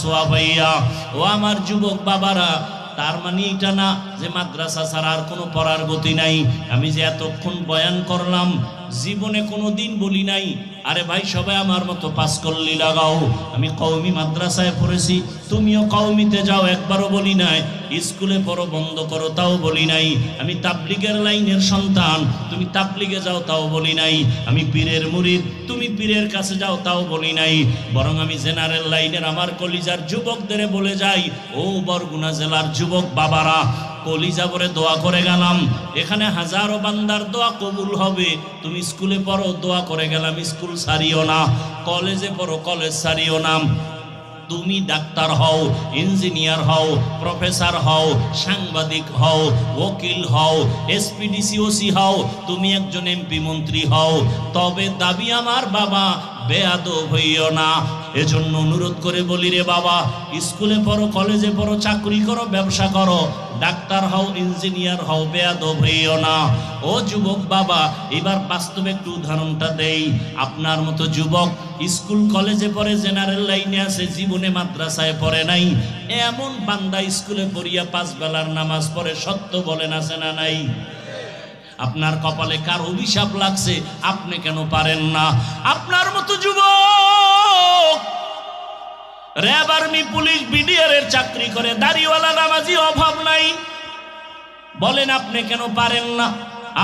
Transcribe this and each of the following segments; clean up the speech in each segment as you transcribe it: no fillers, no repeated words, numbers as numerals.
সোয়াব হইয়া। ও আমার যুবক বাবারা, তার মানে এটা না যে মাদ্রাসা ছাড়া আর কোনো পড়ার গতি নাই। আমি যে এতক্ষণ বয়ান করলাম, জীবনে কোনো দিন বলি নাই আরে ভাই সবাই আমার মতো পাস করলি লাগাও। আমি কওমি মাদ্রাসায় পড়েছি, তুমিও কওমিতে যাও, একবারও বলি নাই। স্কুলে পড়ো বন্ধ করো, তাও বলি নাই। আমি তাবলিগের লাইনের সন্তান, তুমি তাবলিগে যাও, তাও বলি নাই। আমি পীরের মুরিদ, তুমি পীরের কাছে যাও, তাও বলি নাই। বরং আমি জেনারেল লাইনের আমার কলিজার যুবকদের বলে যাই, ও বরগুনা জেলার যুবক বাবারা, কলিজা ভরে দোয়া করে গেলাম, এখানে হাজারো বান্দার দোয়া কবুল হবে। তুমি স্কুলে পড়ো, দোয়া করে গেলাম, স্কুল ছাড়িও না। কলেজে পড়ো, কলেজ ছাড়িও না। তুমি ডাক্তার হও, ইঞ্জিনিয়ার হও, প্রফেসর হও, সাংবাদিক হও, ওকিল হও, এসপিডিসি ওসি হও, তুমি একজন এমপি মন্ত্রী হও, তবে দাবি আমার বাবা বেয়াদব হইও না। এজন্য অনুরোধ করে বলি রে বাবা, স্কুলে পড়ো, কলেজে পড়ো, চাকরি করো, ব্যবসা করো, ডাক্তার হও, ইঞ্জিনিয়ার হও, বেয়াদব হইও না। ও যুবক বাবা, এবার বাস্তবে একটু উদাহরণটা দেই। আপনার মতো যুবক স্কুল কলেজে পড়ে, জেনারেল লাইনে আছে, জীবনে মাদ্রাসায় পড়ে নাই, এমন বান্দা স্কুলে পড়িয়া 5 বেলার নামাজ পড়ে, সত্য বলেন আছে না নাই? আপনার কপালে কার অভিশাপ লাগছে, আপনি কেন পারেন না? আপনার মতো যুবক র্যাব, আর্মি, পুলিশ, বিডিআর এর চাকরি করে, দাড়িওয়ালা নামাজি অভাব নাই, বলেন আপনি কেন পারেন না?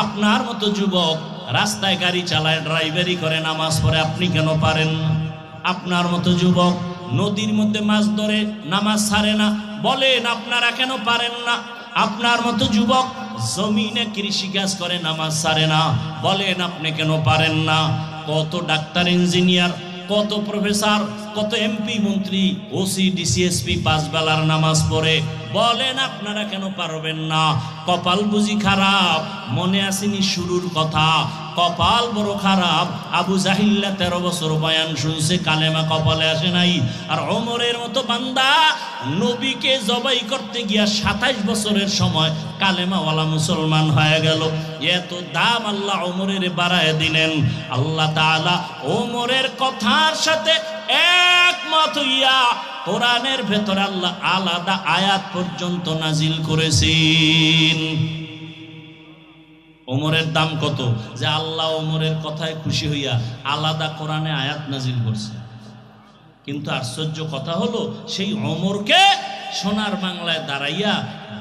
আপনার মতো যুবক রাস্তায় গাড়ি চালায়, ড্রাইভারি করে, নামাজ পড়ে, আপনি কেন পারেন না? আপনার মতো যুবক নদীর মধ্যে মাছ ধরে, নামাজ ছাড়ে না, বলেন আপনারা কেন পারেন না? আপনার মতো যুবক জমিনে কৃষিকাজ করে, নামাজ ছাড়ে না, বলেন আপনি কেন পারেন না? কত ডাক্তার, ইঞ্জিনিয়ার, কত প্রফেসর, কত এমপি মন্ত্রী, ওসি, ডিসিএসপি 5 বেলার নামাজ পড়ে, বলেন আপনারা কেন পারবেন না? কপাল বুঝি খারাপ? মনে আসেনি শুরুর কথা, কপাল বড় খারাপ। আবু জাহিল্লা 13 বছর বয়ান শুনছে, কালেমা কপালে আসে নাই। আর ওমরের মতো বান্দা নবীকে জবাই করতে গিয়া 27 বছরের সময় কালেমাওয়ালা মুসলমান হয়ে গেল। এত দাম আল্লাহ ওমরের বাড়ায় দিলেন। আল্লাহ তাআলা ওমরের কথার সাথে একমত হইয়া কোরআনের ভেতরে আল্লাহ আলাদা আয়াত পর্যন্ত নাজিল করেছেন। ওমরের দাম কত যে আল্লাহ ওমরের কথায় খুশি হইয়া আলাদা কোরআনে আয়াত নাজিল করছে। কিন্তু আশ্চর্য কথা হলো, সেই ওমরকে সোনার বাংলায় দাঁড়াইয়া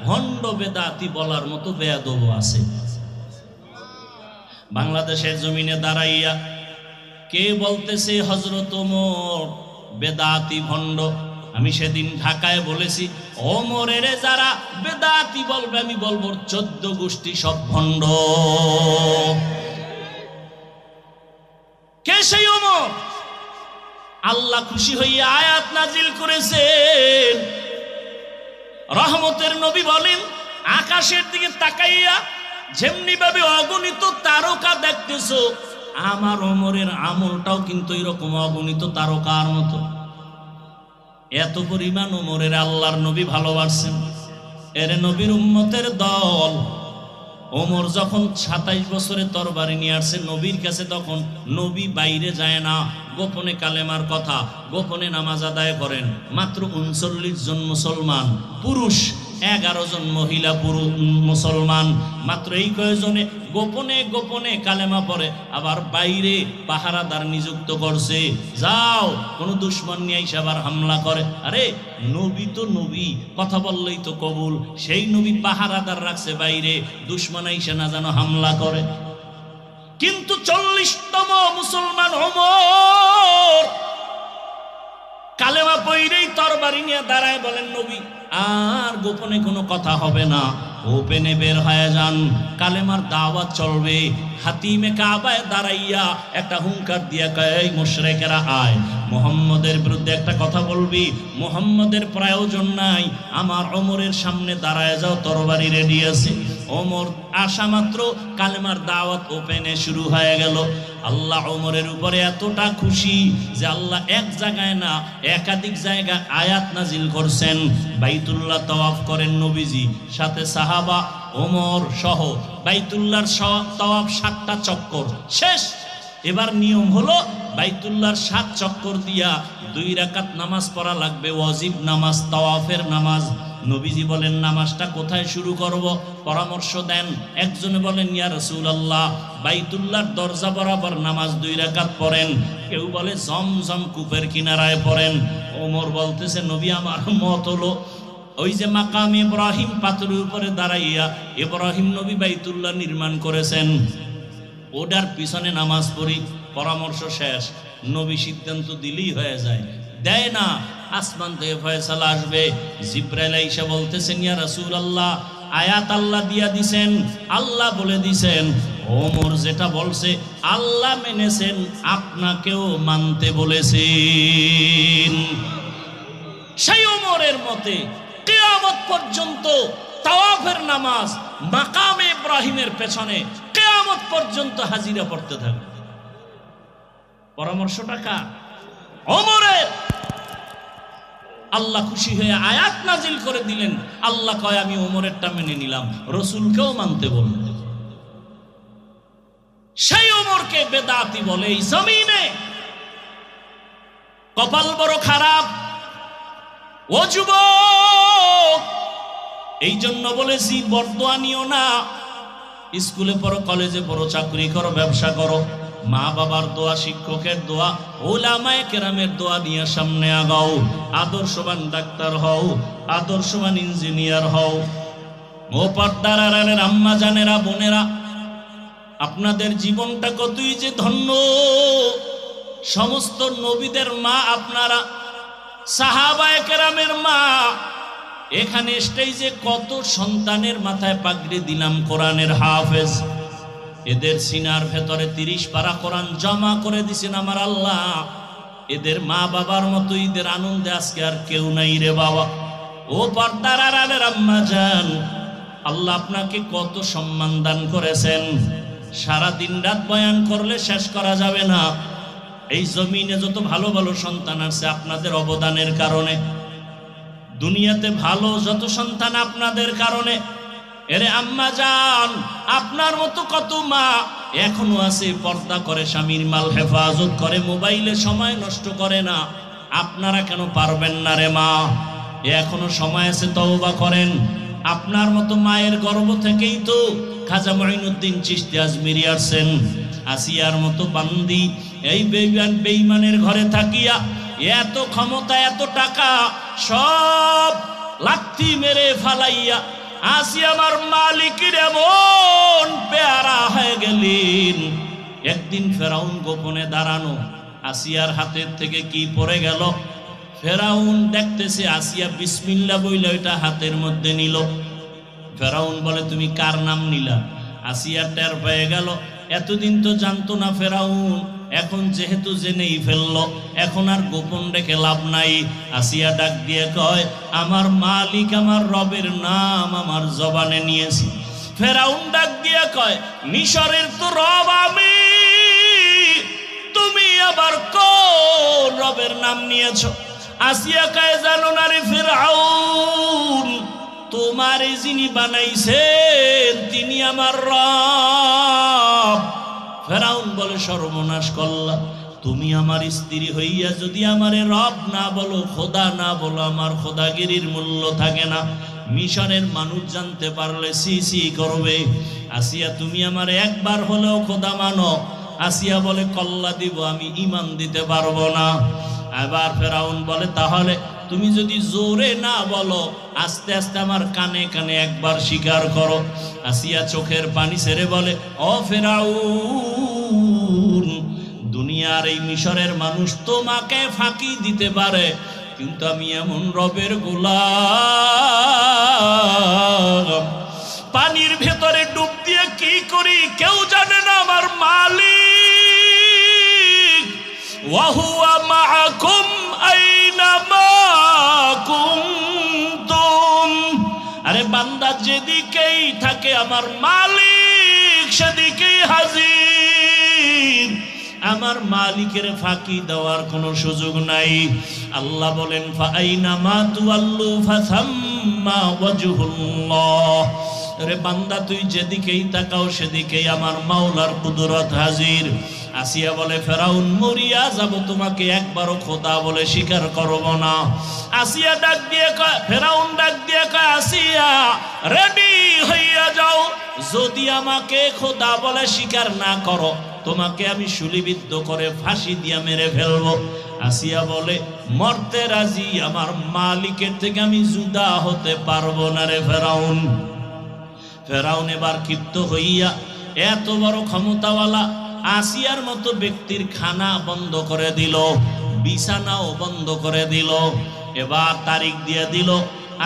ভণ্ড বেদাতি বলার মতো বেয়াদব আছে। বাংলাদেশের জমিনে দাঁড়াইয়া কে বলতেছে হযরত ওমর বেদাতি, ভণ্ড? আমি সেদিন ঢাকায় বলেছি, ওমরের যারা বেদাতি বলবে, আমি বলবো 14 গোষ্ঠী সব ভণ্ড। কে সেই ওমর? আল্লাহ খুশি হইয়া আয়াত নাজিল করেছেন। রহমতের নবী বলেন, আকাশের দিকে তাকাইয়া যেমনি ভাবে অগণিত তারকা দেখতেছো, আমার ওমরের আমলটাও কিন্তু এরকম অগণিত তারকার মতো। এত পরিমাণ ওমরের আল্লাহর নবী ভালোবাসেন। এর নবীর উম্মতের দল। ওমর যখন 27 বছরে তরবারি নিয়ে আসছে নবীর কাছে, তখন নবী বাইরে যায় না, গোপনে কালেমার কথা, গোপনে নামাজ আদায় করেন। মাত্র 39 জন মুসলমান পুরুষ, 11 জন মহিলা মুসলমান, মাত্র এই কয়েকজনে গোপনে গোপনে কালেমা পড়ে। আবার বাইরে পাহারাদার নিযুক্ত করছে, যাও কোনো দুশ্মন নিয়ে এসে আবার হামলা করে। আরে নবী তো নবী, কথা বললেই তো কবুল। সেই নবী পাহারাদার রাখছে বাইরে, দুশ্মন এসে না যেন হামলা করে। কিন্তু 40তম মুসলমান ওমর কালেমা পড়েই তরবারি নিয়ে দাঁড়ায়, বলেন নবী আর গোপনে কোনো কথা হবে না, ওপেনে বের হয়ে যান, কালেমার দাওয়াত চলবে। হাতিমে কাবায় দাঁড়াইয়া একটা হুঙ্কার দিয়া কয়, এই মুশরিকেরা আয়, মুহাম্মদের বিরুদ্ধে একটা কথা বলবি, মুহাম্মদের প্রয়োজন নাই, আমার ওমরের সামনে দাঁড়ায় যাও, তরবারি রেডি আছে। ওমর আসা মাত্র কালেমার দাওয়াত ওপেনে শুরু হয়ে গেল। আল্লাহ ওমরের উপরে এতটা খুশি যে আল্লাহ এক জায়গায় না একাধিক জায়গায় আয়াত নাজিল করছেন। বাইতুল্লাহ তাওয়াফ করেন নবীজি, সাথে সাহাবা, ওমর সহ বাইতুল্লাহর তাওয়াফ 7টা চক্কর শেষ। এবার নিয়ম হলো বাইতুল্লাহর 7 চক্কর দিয়া 2 রাকাত নামাজ পড়া লাগবে, ওয়াজিব নামাজ, তাওয়াফের নামাজ। নবীজি বলেন নামাজটা কোথায় শুরু করব? পরামর্শ দেন। একজনে বলেন ইয়া রাসূলুল্লাহ বাইতুল্লাহর দরজা বরাবর নামাজ 2 রাকাত পড়েন। কেউ বলে জমজম কূপের কিনারায় পড়েন। ওমর বলতেছে নবী আমার মত হলো ওই যে মাকাম ইব্রাহিম পাথরের উপরে দাঁড়াইয়া ইব্রাহিম নবী বাইতুল্লাহ নির্মাণ করেছেন, ওটার পিছনে নামাজ পড়ি। পরামর্শ শেষ, নবী সিদ্ধান্ত দিলেই হয়ে যায়, দেয় না। আসমান থেকে ফয়সালা আসবে। জিবরাইল আইসা বলতেছেন ইয়া রাসূলুল্লাহ আয়াত আল্লাহ দিয়া দিছেন, আল্লাহ বলে দিছেন ওমর যেটা বলছে আল্লাহ মেনেছেন, আপনাকেও মানতে বলেছেন। সেই ওমরের মতে কিয়ামত পর্যন্ত তাওয়াফের নামাজ মাকামে ইব্রাহিমের পেছনে কিয়ামত পর্যন্ত হাজিরা পড়তে থাকবে। পরামর্শটা কার? ওমরের। আল্লাহ খুশি হয়ে আয়াত নাজিল করে দিলেন। আল্লাহ কয় আমি ওমরেরটা মেনে নিলাম, রসুলকেও মানতে বললেন। সেই ওমরকে বেদাতি বলে এই জমিনে। কপাল বড় খারাপ ও যুবক, এই জন্য বলেছি বরদোয়া নিও না। স্কুলে পড়ো, কলেজে পড়ো, চাকরি করো, ব্যবসা করো, মা বাবার দোয়া, শিক্ষকের দোয়া, উলামায়ে কেরামের দোয়া নিয়ে সামনে আগাও। আদর্শবান ডাক্তার হও, আদর্শবান ইঞ্জিনিয়ার হও। ও পর্দার আড়ালের আম্মা জানেরা, বোনেরা, আপনাদের জীবনটা কতই যে ধন্য। সমস্ত নবীদের মা আপনারা, সাহাবায়ে কেরামের মা। এখানে স্টেজে কত সন্তানের মাথায় পাগড়ি দিলাম কোরআনের হাফেজ। এদের সিনার ভেতরে 30 পারা কোরআন জমা করে দিছেন আমার আল্লাহ। এদের মা বাবার মতো ঈদের আনন্দে আজকে আর কেউ নাই রে বাবা। ও পর্দার আড়ালের আম্মা জান, আল্লাহ আপনাকে কত সম্মান দান করেছেন। সারা দিন রাত বয়ান করলে শেষ করা যাবে না। এই জমিনে যত ভালো ভালো সন্তান আছে আপনাদের অবদানের কারণে। দুনিয়াতে ভালো যত সন্তান আপনাদের কারণে। এরে আম্মা জান, আপনার মতো কত মা এখনো আছে, পর্দা করে, স্বামীর মাল হেফাজত করে, মোবাইলে সময় নষ্ট করে না। আপনারা কেন পারবেন না রে মা? এখনো সময় আছে, তওবা করেন। আপনার মতো মায়ের গর্ভ থেকেই তো খাজা মঈনুদ্দিন চিশতি আজমিরি আসছেন। আসিয়ার মতো বান্দি এই বেঈমানের ঘরে থাকিয়া এত ক্ষমতা, এত টাকা সব লাথি মেরে ফালাইয়া আসি আমার মালিকের এমন পেয়ারা হয়ে গেলেন। একদিন ফেরাউন গোপনে দাঁড়ানো, আসিয়ার হাতের থেকে কি পড়ে গেল। ফেরাউন দেখতেছে, আসিয়া বিসমিল্লাহ বইলে ওইটা হাতের মধ্যে নিল। ফেরাউন বলে তুমি কার নাম নিলা? আসিয়া টের পেয়ে গেল। এতদিন তো জানতো না ফেরাউন, এখন যেহেতু জেনেই ফেললো, এখন আর গোপন রেখে লাভ নাই। আসিয়া ডাক দিয়ে কয় আমার মালিক, আমার রবের নাম আমার জবানে নিয়েছি। ফেরাউন ডাক দিয়ে কয় মিশরের তো রব আমি, তুমি আবার কোন রবের নাম নিয়েছো? আসিয়া কয় জানো না রে ফেরাউন, তোমার যিনি বানাইছেন তিনি আমার রব। ফেরাউন বলে সর্বনাশ করলা, তুমি আমার স্ত্রী হইয়া যদি আমারে রব না বলো, খোদা না বলো, আমার খোদাগিরির মূল্য থাকে না। মিশরের মানুষ জানতে পারলে সি সি করবে। আসিয়া তুমি আমার একবার হলেও খোদা মানো। আসিয়া বলে কল্লা দিব, আমি ঈমান দিতে পারবো না। এবার ফেরাউন বলে তাহলে তুমি যদি জোরে না বলো, আস্তে আস্তে আমার কানে কানে একবার স্বীকার করো। আসিয়া চোখের পানি ছেড়ে বলে ও ফেরাউন, দুনিয়ার এই মিশরের মানুষ তোমাকে ফাঁকি দিতে পারে, কিন্তু আমি এমন রবের গোলাম, পানির ভেতরে ডুব দিয়ে কি করি কেউ জানে না। আমার মালিক ওয়াহুয়া মাআকুম আইনামা কুনতুম। আরে বান্দা যেদিকেই থাকে আমার মালিক সেদিকেই হাজির। আমার মালিকের ফাঁকি দেওয়ার কোনো সুযোগ নাই। আল্লাহ বলেন ফাআইনামা তুওয়াল্লু ফাসাম্মা ওয়াজহুল্লাহ। রে বান্দা তুই যেদিকেই তাকাও সেদিকেই আমার মাওলার কুদরত হাজির। আসিয়া বলে ফেরাউন মরিয়া যাব, তোমাকে একবারও খোদা বলে স্বীকার করব না। আসিয়া ডাক দিয়ে কয়, ফেরাউন ডাক দিয়ে কয়, আসিয়া রেডি হইয়া যাও, যদি আমাকে খোদা বলে স্বীকার না করো তোমাকে আমি শুলিবিদ্ধ করে ফাঁসি দিয়ে মেরে ফেলবো। আসিয়া বলে মরতে রাজি, আমার মালিকের থেকে আমি জুদা হতে পারবো না রে ফেরাউন। ফেরাউন এবার ক্ষিপ্ত হইয়া এত বড় ক্ষমতাওয়ালা আসিয়ার মতো ব্যক্তির খানা বন্ধ করে দিল, বিছানাও বন্ধ করে দিল। এবার তারিখ দিয়ে দিল,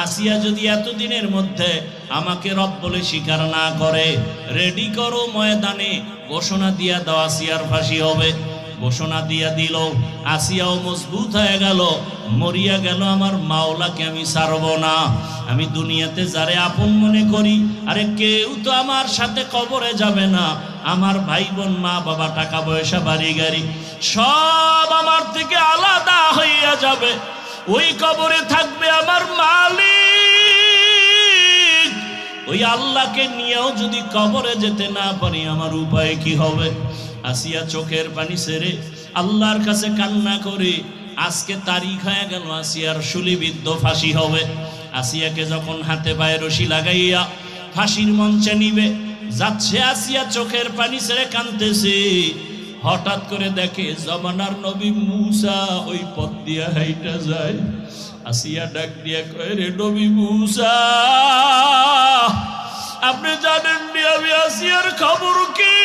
আসিয়া যদি এতদিনের মধ্যে আমাকে রব বলে স্বীকার না করে, রেডি করো, ময়দানে ঘোষণা দিয়া দাও আসিয়ার ফাঁসি হবে। ঘোষণা দিয়া দিল, আসিয়াও মজবুত হয়ে গেল, মরিয়া গেল, আমার মাওলাকে আমি ছাড়ব না। আমি দুনিয়াতে যারে আপন মনে করি, আরে কেউ তো আমার সাথে কবরে যাবে না। আমার ভাই বোন, মা বাবা, টাকা পয়সা, বাড়ি গাড়ি সব আমার থেকে আলাদা হইয়া যাবে। ওই কবরে থাকবে আমার মালিক। ওই আল্লাহকে নিয়েও যদি কবরে যেতে না পারি, আমার উপায় কি হবে? আসিয়া চোখের পানি ছেড়ে আল্লাহর কাছে কান্না করে, আজকে তারিখ হয়ে গেল, আসিয়ার শুলিবিদ্ধ ফাঁসি হবে। আসিয়াকে যখন হাতে পায়ে রশি লাগাইয়া ফাঁসির মঞ্চে নিবে যাচ্ছে, আসিয়া চোখের পানি ছেড়ে কাঁদতেছে। হঠাৎ করে দেখে জমানার নবী মূসা ওই পথ দিয়া হাইটা যায়। আসিয়া ডাক দিয়া কয়, রে নবী মূসা, আপনি জানেন নি আমি আসিয়ার খবর কি?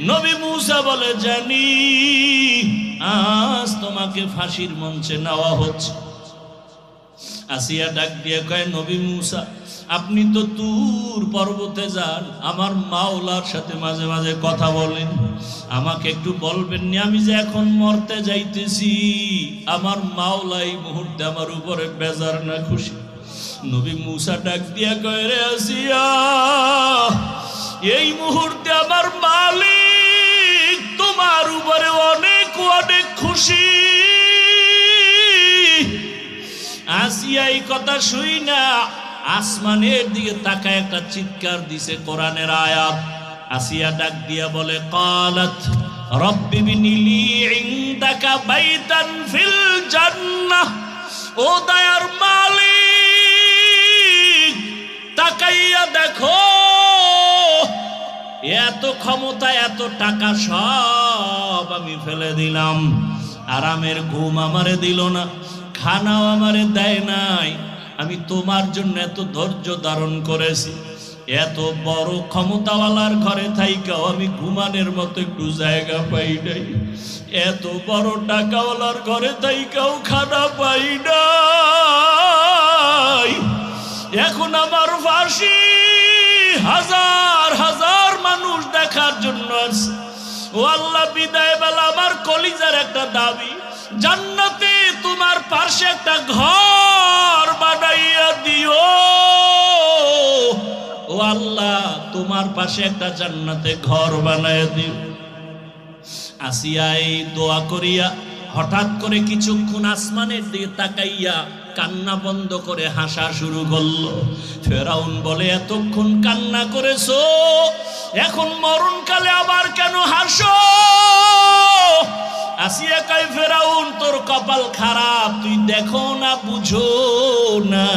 নবী মূসা বলে, জানি, আজ তোমাকে ফাঁসির মঞ্চে নেওয়া হচ্ছে। আসিয়া ডাক দিয়ে কয়, নবী মূসা, আপনি তো তুর পর্বতে যান, আমার মাওলার সাথে মাঝে মাঝে কথা বলেন, আমাকে একটু বলবেন না, আমি যে এখন মরতে যাইতেছি, আমার মাওলা এই মুহূর্তে আমার উপরে বেজার না খুশি? নবী মূসা ডাক দিয়া কয়, রে আসিয়া, এই মুহূর্তে আমার মালিক তোমার উপরে অনেক অনেক খুশি। আসিয়া এই কথা শুই না আসমানের দিকে তাকায় একটা চিৎকার দিছে, কোরআনের আয়াত। আসিয়া ডাক দিয়া বলে, ক্বালাত রব্বি বিনিলি ইনদাকা বাইতান ফিল জান্নাহ, ও দয়ার মালিক তাকাইয়া দেখো, এত ক্ষমতা, এত টাকা সব আমি ফেলে দিলাম, আরামের ঘুম আমারে দিল না, খানাও আমারে দেয় নাই, আমি তোমার জন্য এত ধৈর্য ধারণ করেছি, এত বড় ক্ষমতাওয়ালার ঘরে থাইকাও আমি ঘুমানের মতো একটু জায়গা পাই নাই, এত বড় টাকাওয়ালার ঘরে থাইকাও খানা পাই নাই, এখন আমার ফাঁসি হাজার হাজার মানুষ দেখার জন্য আছে। ও আল্লাহ, বিদায় বেলা আমার কলিজার একটা দাবি, জান্নাতে তোমার পাশে একটা ঘর বানাইয়া দিও। ও আল্লাহ, তোমার পাশে একটা জান্নাতে ঘর বানাইয়া দিও। আসিয়া এই দোয়া করিয়া হঠাৎ করে কিছুক্ষণ আসমানের দিকে তাকাইয়া কান্না বন্ধ করে হাসা শুরু করলো। ফেরাউন বলে, এতক্ষণ কান্না করেছো, এখন মরণকালে আবার কেন হাসো? আসিয়া কয়, ফেরাউন তোর কপাল খারাপ, তুই দেখো না, বুঝো না,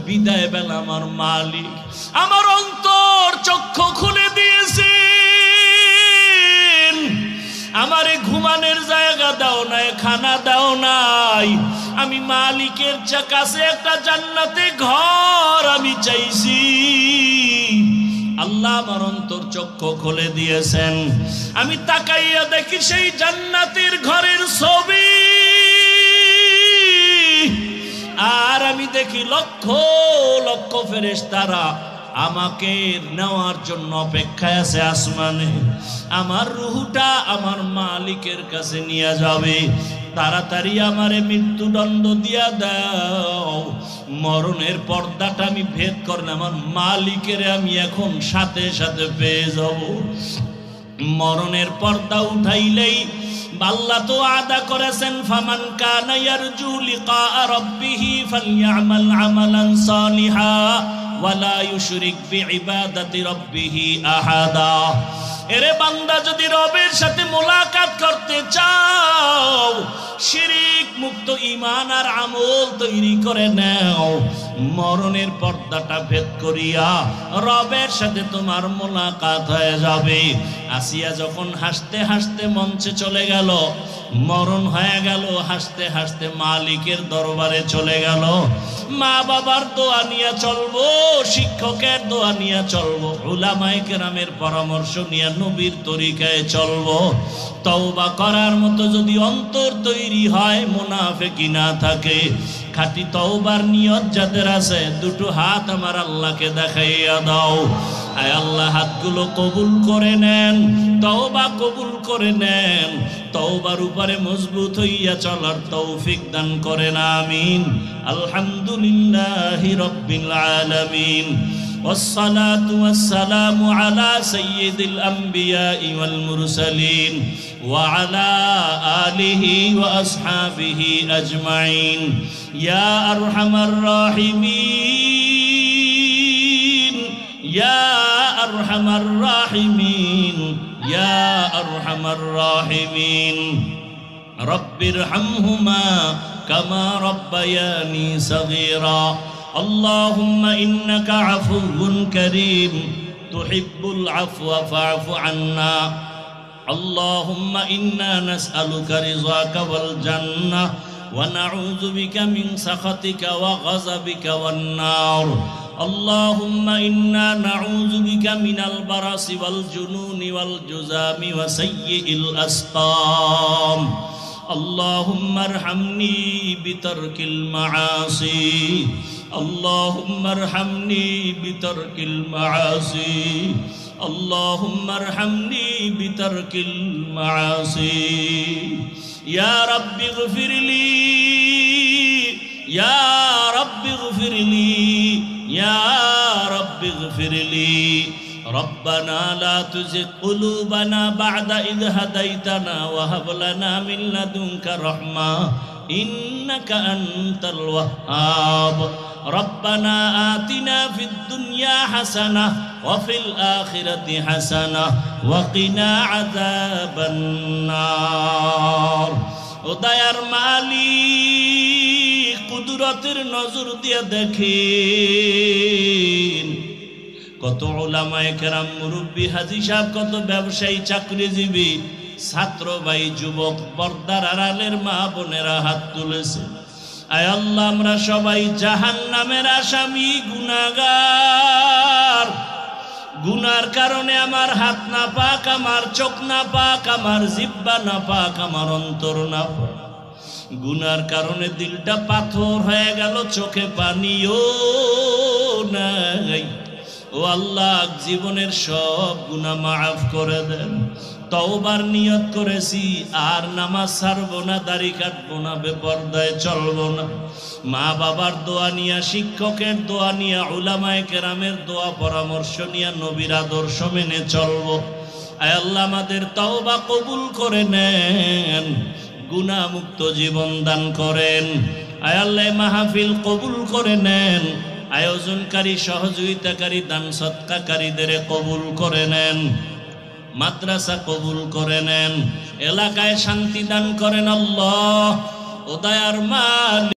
বিদায় বেলা আমার মালিক আমার অন্তর চক্ষু খুলে দিয়েছেন, আমারে ঘুমানোর জায়গা দাও নাই, খানা দাও নাই, আমি মালিকের কাছে একটা জান্নাতে ঘর আমি চাইছি। আল্লাহ আমার অন্তর চক্ষু খুলে দিয়েছেন, আমি তাকাইয়া দেখি সেই জান্নাতের ঘরের ছবি, আর আমি দেখি লক্ষ লক্ষ ফেরেশতারা আমাকে নেওয়ার জন্য অপেক্ষায় আছে আসমানে। আমার রুহটা আমার মালিকের কাছে নিয়ে যাবে, তাড়াতাড়ি আমারে মৃত্যুদণ্ড দিয়া দাও, মরণের পর্দাটা আমি ভেদ করলে আমার মালিকের আমি এখন সাথে সাথে পেয়ে যাব। মরণের পর্দা উঠাইলেই আল্লাহ তো আদা করেছেন, ফামান কানা ইয়ারজু লিকা রাব্বিহি ফালইআমাল আমালান সালিহা ওয়ালা ইউশরিক বিইবাদাতি রাব্বিহি আহাদা। এরে বান্দা, যদি রবের সাথে মোলাকাত করতে চাও, শিরিক মুক্ত ঈমান আর আমল তৈরি করে নাও। মরণের পর্দাটা ভেদ করিয়া রবের সাথে তোমার মোলাকাত হয়ে যাবে। আসিয়া যখন হাসতে হাসতে মঞ্চে চলে গেল, মরণ হয়ে গেল, হাসতে হাসতে মালিকের দরবারে চলে গেল। মা বাবার দোয়া নিয়ে চলবো, শিক্ষকের দোয়া নিয়ে চলবো, উলামায়ে কেরামের পরামর্শ নিয়ে নবীর তরিকায় চলবো। তওবা করার মতো যদি অন্তর তৈরি হয়, মুনাফিকি না থাকে, খাঁটি তওবার নিয়ত যাদের আছে, দুটো হাত আমার আল্লাহকে দেখাইয়া দাও। আয় আল্লাহ, হাতগুলো কবুল করে নেন, তওবা কবুল করে নেন, তওবার উপরে মজবুত হইয়া চলার তৌফিক দান করেন, আমিন। আলহামদুলিল্লাহি রাব্বিল আলামিন। والصلاة والسلام على سيد الأنبياء والمرسلين وعلى آله وأصحابه أجمعين يا أرحم الراحمين يا أرحم الراحمين يا أرحم الراحمين رب ارحمهما كما ربياني صغيرا اللهم إنك عفو كريم تحب العفو فاعف عنا اللهم إنا نسألك رضاك والجنة ونعوذ بك من سخطك وغضبك والنار اللهم إنا نعوذ بك من البرص والجنون والجذام وسيء الأسقام اللهم ارحمني بترك المعاصي اللهم ارحمني بترك المعاصي اللهم ارحمني بترك المعاصي يا رب اغفر لي يا رب اغفر لي يا رب اغفر لي ربنا لا تزغ قلوبنا بعد إذ هديتنا وهب لنا من لدنك رحمة إنك أنت الوهاب ربنا آتنا في الدنيا حسنة وفي الآخرة حسنة وقنا عذاب النار উদয়ার মালিক কুদরতের নজর দিয়ে দেখেন কত উলামায়ে কেরাম, মুরব্বী, হাজী সাহেব, কত ব্যবসায়ী, চাকরিজীবী, ছাত্র ভাই, যুবক, পর্দার আড়ালের মা বোনেরা হাত তুলেছে। আয় আল্লাহ, আমরা সবাই জাহান্নামের আসামি, গুনাহগার। গুনার কারণে আমার হাত না পাক, আমার চোখ না পাক, আমার জিহ্বা না পাক, আমার অন্তর না পাক। গুনার কারণে দিলটা পাথর হয়ে গেল, চোখে পানিও নাই। ও আল্লাহ, জীবনের সব গুনাহ মাফ করে দেন। তওবার নিয়ত করেছি, আর নামাজ ছাড়বো না, দাড়ি কাটবো না, বেপরদায় চলবো না। মা বাবার দোয়া নিয়া, শিক্ষকের দোয়া নিয়া, উলামায়ে কেরামের দোয়া পরামর্শ নিয়া, নবীর আদর্শ মেনে চলবো। আয় আল্লাহ, আমাদের তওবা কবুল করে নেন, গুনাহ মুক্ত জীবন দান করেন। আয় আল্লাহ, মাহফিল কবুল করে নেন, আয়োজনকারী, সহযোগিতাকারী, দান সৎকারীদের কবুল করে নেন, মাদ্রাসা কবুল করে নেন, এলাকায় শান্তি দান করেন আল্লাহ। ও দয়ার মালিক।